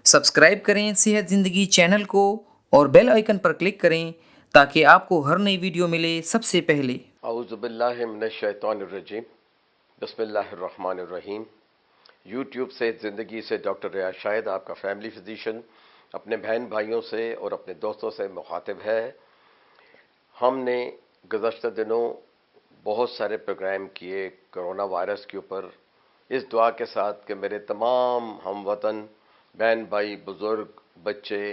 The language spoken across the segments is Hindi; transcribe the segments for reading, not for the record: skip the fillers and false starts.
सब्सक्राइब करें सेहत ज़िंदगी चैनल को और बेल आइकन पर क्लिक करें ताकि आपको हर नई वीडियो मिले सबसे पहले। औज़ुबिल्लाहिमिनश्शैतानिर्रजीम बिस्मिल्लाहिर्रहमानिर्रहीम। यूट्यूब से ज़िंदगी से डॉक्टर रियाज शाहिद आपका फैमिली फिजिशियन अपने बहन भाइयों से और अपने दोस्तों से मुखातिब है। हमने गुज़श्ता दिनों बहुत सारे प्रोग्राम किए कोरोना वायरस के ऊपर, इस दुआ के साथ कि मेरे तमाम हमवतन बहन भाई बुज़ुर्ग बच्चे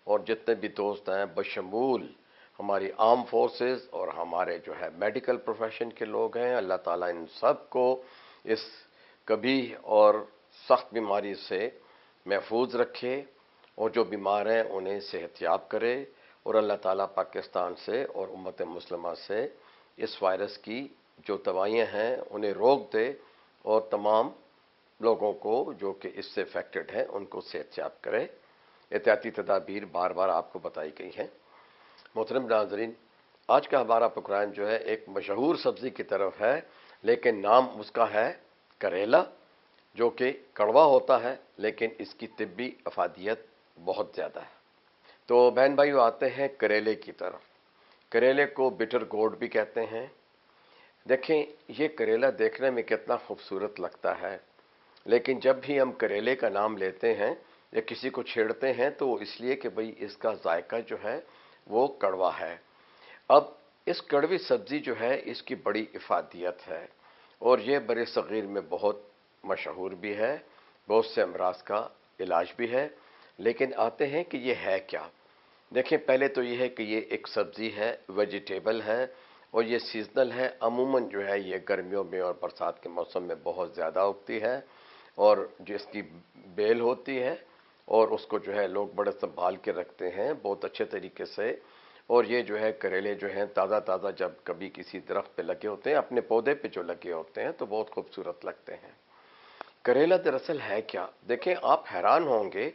और जितने भी दोस्त हैं बशमूल हमारी आर्म फोर्सेस और हमारे जो है मेडिकल प्रोफेशन के लोग हैं, अल्लाह ताला इन सब को इस कभी और सख्त बीमारी से महफूज रखे और जो बीमार हैं उन्हें सेहतयाब करे और अल्लाह ताला पाकिस्तान से और उम्मत मुस्लिमा से इस वायरस की जो दवाइयाँ हैं उन्हें रोक दे और तमाम लोगों को जो कि इससे अफेक्टेड हैं उनको सेहतयाब करे। एहतियाती तदाबीर बार बार आपको बताई गई हैं। मोहतरम नाज़रीन, आज का हमारा प्रोग्राम जो है एक मशहूर सब्ज़ी की तरफ है, लेकिन नाम उसका है करेला, जो कि कड़वा होता है लेकिन इसकी तिब्बी अफादियत बहुत ज़्यादा है। तो बहन भाइयों आते हैं करेले की तरफ। करेले को बिटर गोर्ड भी कहते हैं। देखें, ये करेला देखने में कितना खूबसूरत लगता है, लेकिन जब भी हम करेले का नाम लेते हैं या किसी को छेड़ते हैं तो इसलिए कि भाई इसका जायका जो है वो कड़वा है। अब इस कड़वी सब्ज़ी जो है इसकी बड़ी इफ़ादियत है और ये बड़े सग़ीर में बहुत मशहूर भी है, बहुत से अमराज का इलाज भी है। लेकिन आते हैं कि ये है क्या। देखें, पहले तो ये है कि ये एक सब्ज़ी है, वेजिटेबल है और ये सीजनल है। अमूमन जो है ये गर्मियों में और बरसात के मौसम में बहुत ज़्यादा उगती है और जिसकी बेल होती है और उसको जो है लोग बड़े संभाल के रखते हैं बहुत अच्छे तरीके से। और ये जो है करेले जो हैं ताज़ा ताज़ा जब कभी किसी दरख्त पे लगे होते हैं, अपने पौधे पे जो लगे होते हैं, तो बहुत खूबसूरत लगते हैं। करेला दरअसल है क्या, देखें आप हैरान होंगे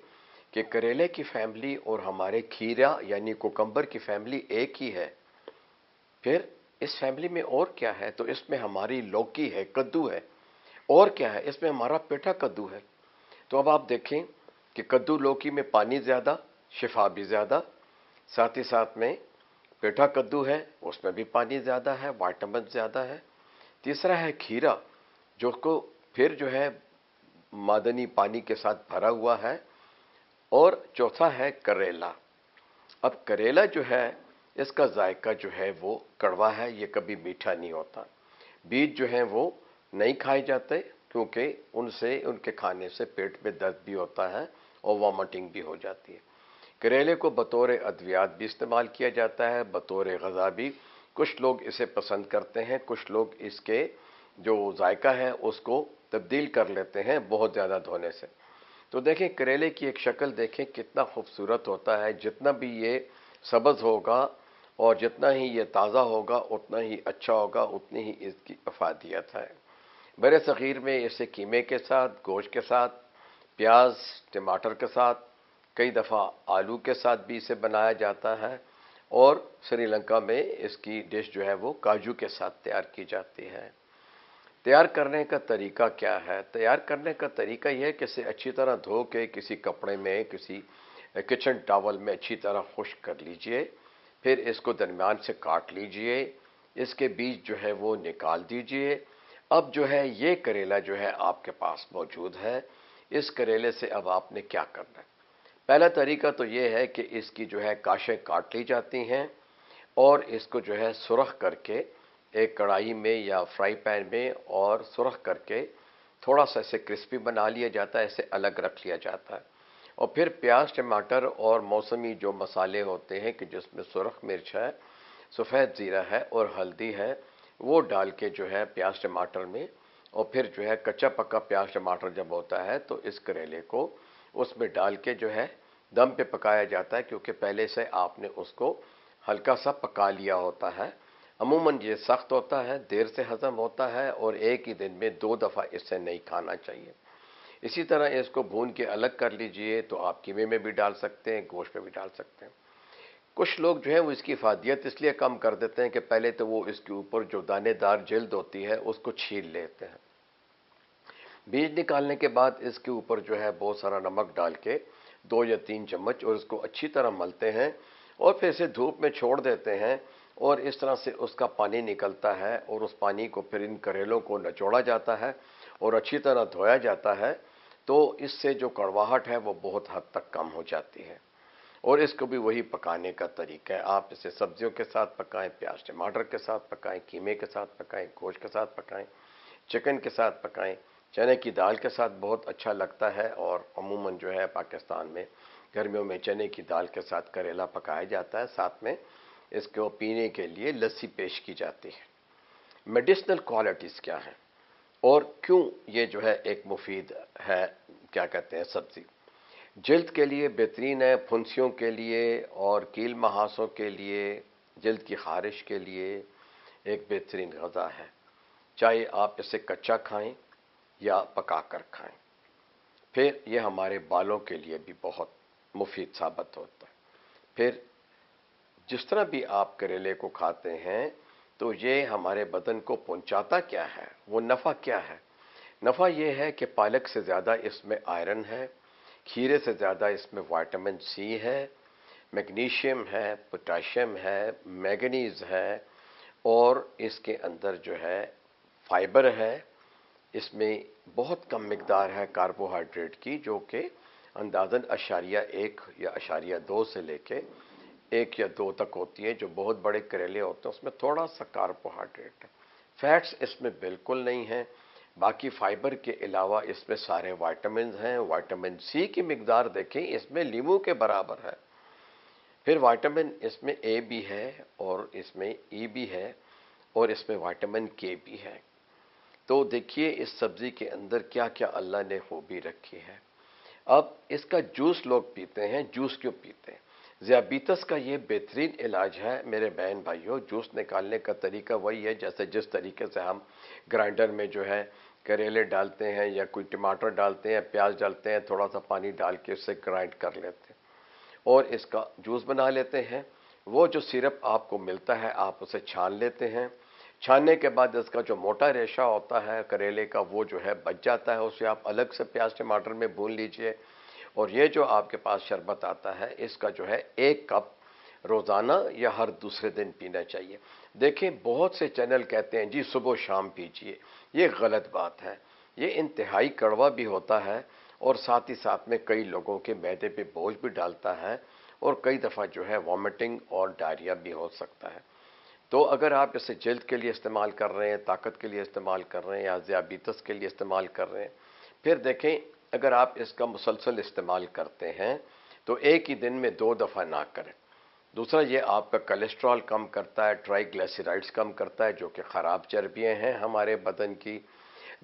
कि करेले की फैमिली और हमारे खीरा यानी कुकम्बर की फैमिली एक ही है। फिर इस फैमिली में और क्या है, तो इसमें हमारी लौकी है, कद्दू है। और क्या है, इसमें हमारा पेठा कद्दू है। तो अब आप देखें कि कद्दू लौकी में पानी ज़्यादा, शिफा भी ज़्यादा, साथ ही साथ में पेठा कद्दू है उसमें भी पानी ज़्यादा है, विटामिन ज़्यादा है। तीसरा है खीरा, जो को फिर जो है मादनी पानी के साथ भरा हुआ है। और चौथा है करेला। अब करेला जो है इसका जायका जो है वो कड़वा है, ये कभी मीठा नहीं होता। बीज जो हैं वो नहीं खाए जाते क्योंकि उनसे उनके खाने से पेट में दर्द भी होता है और वॉमिटिंग भी हो जाती है। करेले को बतौर अद्वियात भी इस्तेमाल किया जाता है, बतौर ग़ज़ा भी। कुछ लोग इसे पसंद करते हैं, कुछ लोग इसके जो जायका है उसको तब्दील कर लेते हैं बहुत ज़्यादा धोने से। तो देखें, करेले की एक शक्ल देखें कितना खूबसूरत होता है। जितना भी ये सब्ज़ होगा और जितना ही ये ताज़ा होगा उतना ही अच्छा होगा, उतनी ही इसकी अफादियत है। बड़े सग़ीर में इसे कीमे के साथ, गोश्त के साथ, प्याज टमाटर के साथ, कई दफ़ा आलू के साथ भी इसे बनाया जाता है। और श्रीलंका में इसकी डिश जो है वो काजू के साथ तैयार की जाती है। तैयार करने का तरीका क्या है, तैयार करने का तरीका यह है कि इसे अच्छी तरह धो के किसी कपड़े में, किसी किचन टॉवल में अच्छी तरह खुश्क कर लीजिए। फिर इसको दरमियान से काट लीजिए, इसके बीज जो है वो निकाल दीजिए। अब जो है ये करेला जो है आपके पास मौजूद है। इस करेले से अब आपने क्या करना है। पहला तरीका तो ये है कि इसकी जो है काशें काट ली जाती हैं और इसको जो है सुरख करके एक कढ़ाई में या फ्राई पैन में और सुरख करके थोड़ा सा इसे क्रिस्पी बना लिया जाता है, इसे अलग रख लिया जाता है। और फिर प्याज टमाटर और मौसमी जो मसाले होते हैं कि जिसमें सुरख मिर्च है, सफ़ेद ज़ीरा है और हल्दी है, वो डाल के जो है प्याज टमाटर में, और फिर जो है कच्चा पक्का प्याज टमाटर जब होता है तो इस करेले को उसमें डाल के जो है दम पे पकाया जाता है, क्योंकि पहले से आपने उसको हल्का सा पका लिया होता है। अमूमन ये सख्त होता है, देर से हज़म होता है और एक ही दिन में 2 दफ़ा इससे नहीं खाना चाहिए। इसी तरह इसको भून के अलग कर लीजिए, तो आप कीमे में भी डाल सकते हैं, गोश्त में भी डाल सकते हैं। कुछ लोग जो है वो इसकी फ़ादियत इसलिए कम कर देते हैं कि पहले तो वो इसके ऊपर जो दानेदार जिल्द होती है उसको छील लेते हैं। बीज निकालने के बाद इसके ऊपर जो है बहुत सारा नमक डाल के 2 या 3 चम्मच और इसको अच्छी तरह मलते हैं और फिर इसे धूप में छोड़ देते हैं और इस तरह से उसका पानी निकलता है और उस पानी को फिर इन करेलों को निचोड़ा जाता है और अच्छी तरह धोया जाता है। तो इससे जो कड़वाहट है वो बहुत हद तक कम हो जाती है। और इसको भी वही पकाने का तरीका है, आप इसे सब्जियों के साथ पकाएं, प्याज टमाटर के साथ पकाएं, कीमे के साथ पकाएं, गोश्त के साथ पकाएं, चिकन के साथ पकाएं, चने की दाल के साथ बहुत अच्छा लगता है। और अमूमन जो है पाकिस्तान में गर्मियों में चने की दाल के साथ करेला पकाया जाता है, साथ में इसको पीने के लिए लस्सी पेश की जाती है। मेडिसिनल क्वालिटीज़ क्या हैं और क्यों ये जो है एक मुफीद है, क्या कहते हैं, सब्ज़ी जल्द के लिए बेहतरीन है, फुंसियों के लिए और कील महासों के लिए, जल्द की खारिश के लिए एक बेहतरीन ग़ज़ा है। चाहे आप इसे कच्चा खाएं या पका कर खाएं। फिर ये हमारे बालों के लिए भी बहुत मुफीद साबित होता है। फिर जिस तरह भी आप करेले को खाते हैं तो ये हमारे बदन को पहुंचाता क्या है, वो नफ़ा क्या है? नफ़ा ये है कि पालक से ज़्यादा इसमें आयरन है, खीरे से ज़्यादा इसमें विटामिन सी है, मैग्नीशियम है, पोटाशियम है, मैंगनीज़ है और इसके अंदर जो है फाइबर है। इसमें बहुत कम मिकदार है कार्बोहाइड्रेट की, जो कि अंदाज़न 1 या 2 से लेके 1 या 2 तक होती है। जो बहुत बड़े करेले होते हैं उसमें थोड़ा सा कार्बोहाइड्रेट है। फैट्स इसमें बिल्कुल नहीं है। बाकी फाइबर के अलावा इसमें सारे विटामिन हैं। विटामिन सी की मिकदार देखें, इसमें लीमू के बराबर है। फिर विटामिन इसमें ए भी है और इसमें ई भी है और इसमें विटामिन के भी है। तो देखिए इस सब्जी के अंदर क्या क्या अल्लाह ने खूबी रखी है। अब इसका जूस लोग पीते हैं। जूस क्यों पीते हैं? ज़ियाबितस का ये बेहतरीन इलाज है मेरे बहन भाइयों। जूस निकालने का तरीका वही है जैसे जिस तरीके से हम ग्राइंडर में जो है करेले डालते हैं या कोई टमाटर डालते हैं, प्याज डालते हैं, थोड़ा सा पानी डाल के उससे ग्राइंड कर लेते हैं और इसका जूस बना लेते हैं। वो जो सिरप आपको मिलता है आप उसे छान लेते हैं। छानने के बाद इसका जो मोटा रेशा होता है करेले का वो जो है बच जाता है, उसे आप अलग से प्याज टमाटर में भून लीजिए। और ये जो आपके पास शरबत आता है इसका जो है 1 कप रोज़ाना या हर दूसरे दिन पीना चाहिए। देखें बहुत से चैनल कहते हैं जी सुबह शाम पीजिए, ये गलत बात है। ये इंतहाई कड़वा भी होता है और साथ ही साथ में कई लोगों के मैदे पे बोझ भी डालता है और कई दफ़ा जो है वॉमिटिंग और डायरिया भी हो सकता है। तो अगर आप इसे जल्द के लिए इस्तेमाल कर रहे हैं, ताकत के लिए इस्तेमाल कर रहे हैं या ज़ियाबितस के लिए इस्तेमाल कर रहे हैं, फिर देखें अगर आप इसका मुसलसल इस्तेमाल करते हैं तो एक ही दिन में 2 दफ़ा ना करें। दूसरा ये आपका कोलेस्ट्रॉल कम करता है, ट्राइग्लिसराइड्स कम करता है जो कि ख़राब चर्बियाँ हैं हमारे बदन की।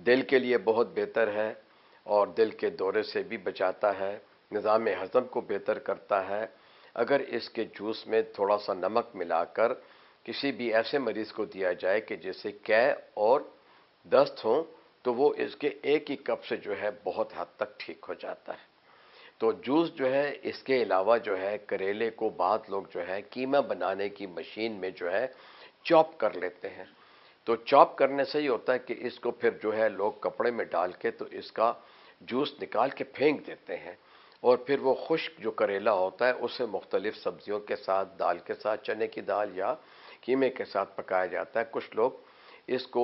दिल के लिए बहुत बेहतर है और दिल के दौरे से भी बचाता है, निज़ाम हज़म को बेहतर करता है। अगर इसके जूस में थोड़ा सा नमक मिलाकर किसी भी ऐसे मरीज़ को दिया जाए कि जिसे कै और दस्त हो तो वो इसके 1 ही कप से जो है बहुत हद तक ठीक हो जाता है। तो जूस जो है इसके अलावा जो है करेले को बाद लोग जो है कीमा बनाने की मशीन में जो है चॉप कर लेते हैं। तो चॉप करने से ही होता है कि इसको फिर जो है लोग कपड़े में डाल के तो इसका जूस निकाल के फेंक देते हैं और फिर वो खुश्क जो करेला होता है उसे मुख्तलिफ सब्जियों के साथ, दाल के साथ, चने की दाल या कीमे के साथ पकाया जाता है। कुछ लोग इसको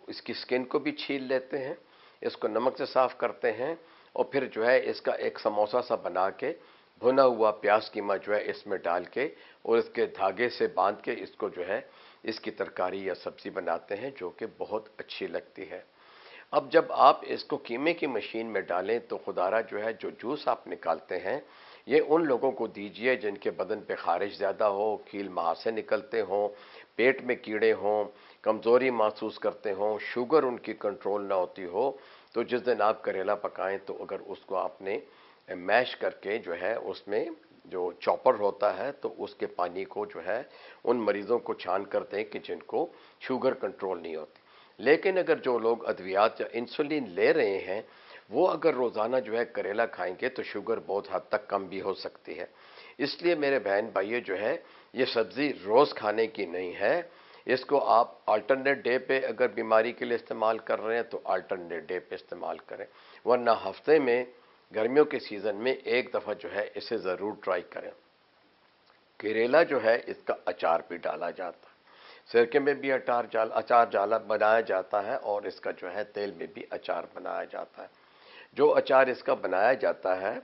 इसकी स्किन को भी छील लेते हैं, इसको नमक से साफ़ करते हैं और फिर जो है इसका एक समोसा सा बना के भुना हुआ प्याज कीमा जो है इसमें डाल के और इसके धागे से बांध के इसको जो है इसकी तरकारी या सब्ज़ी बनाते हैं जो कि बहुत अच्छी लगती है। अब जब आप इसको कीमे की मशीन में डालें तो खुदारा जो है जो जूस आप निकालते हैं ये उन लोगों को दीजिए जिनके बदन पे खारिश ज़्यादा हो, कील महासे निकलते हों, पेट में कीड़े हों, कमज़ोरी महसूस करते हों, शुगर उनकी कंट्रोल ना होती हो। तो जिस दिन आप करेला पकाएं तो अगर उसको आपने मैश करके जो है उसमें जो चॉपर होता है तो उसके पानी को जो है उन मरीज़ों को छान कर दें कि जिनको शुगर कंट्रोल नहीं होती। लेकिन अगर जो लोग अद्वियात या इंसुलिन ले रहे हैं वो अगर रोज़ाना जो है करेला खाएंगे तो शुगर बहुत हद तक कम भी हो सकती है। इसलिए मेरे बहन भाइयों जो है ये सब्ज़ी रोज़ खाने की नहीं है, इसको आप अल्टरनेट डे पे अगर बीमारी के लिए इस्तेमाल कर रहे हैं तो अल्टरनेट डे पे इस्तेमाल करें, वरना हफ्ते में गर्मियों के सीज़न में एक दफ़ा जो है इसे ज़रूर ट्राई करें। करेला जो है इसका अचार भी डाला जाता है, सिरके में भी अचार जाला बनाया जाता है और इसका जो है तेल में भी अचार बनाया जाता है। जो अचार इसका बनाया जाता है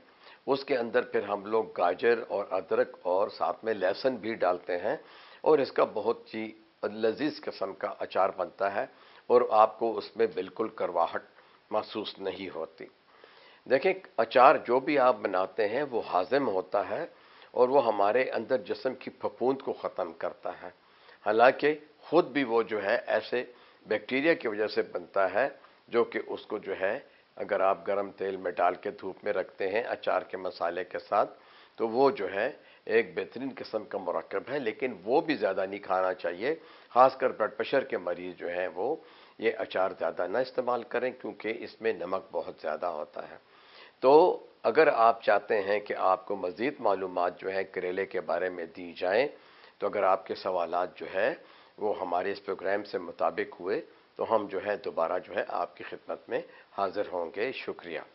उसके अंदर फिर हम लोग गाजर और अदरक और साथ में लहसुन भी डालते हैं और इसका बहुत ही लजीज किस्म का अचार बनता है और आपको उसमें बिल्कुल कड़वाहट महसूस नहीं होती। देखें, अचार जो भी आप बनाते हैं वो हाजिम होता है और वो हमारे अंदर जिस्म की फफूंद को ख़त्म करता है। हालांकि खुद भी वो जो है ऐसे बैक्टीरिया की वजह से बनता है जो कि उसको जो है अगर आप गर्म तेल में डाल के धूप में रखते हैं अचार के मसाले के साथ तो वो जो है एक बेहतरीन किस्म का मुरक्कब है, लेकिन वो भी ज़्यादा नहीं खाना चाहिए। ख़ासकर ब्लड प्रेशर के मरीज़ जो हैं वो ये अचार ज़्यादा ना इस्तेमाल करें क्योंकि इसमें नमक बहुत ज़्यादा होता है। तो अगर आप चाहते हैं कि आपको मज़ीद मालूमात जो है करेले के बारे में दी जाएं, तो अगर आपके सवालात जो है वो हमारे इस प्रोग्राम से मुताबिक हुए तो हम जो है दोबारा जो है आपकी खिदमत में हाजिर होंगे। शुक्रिया।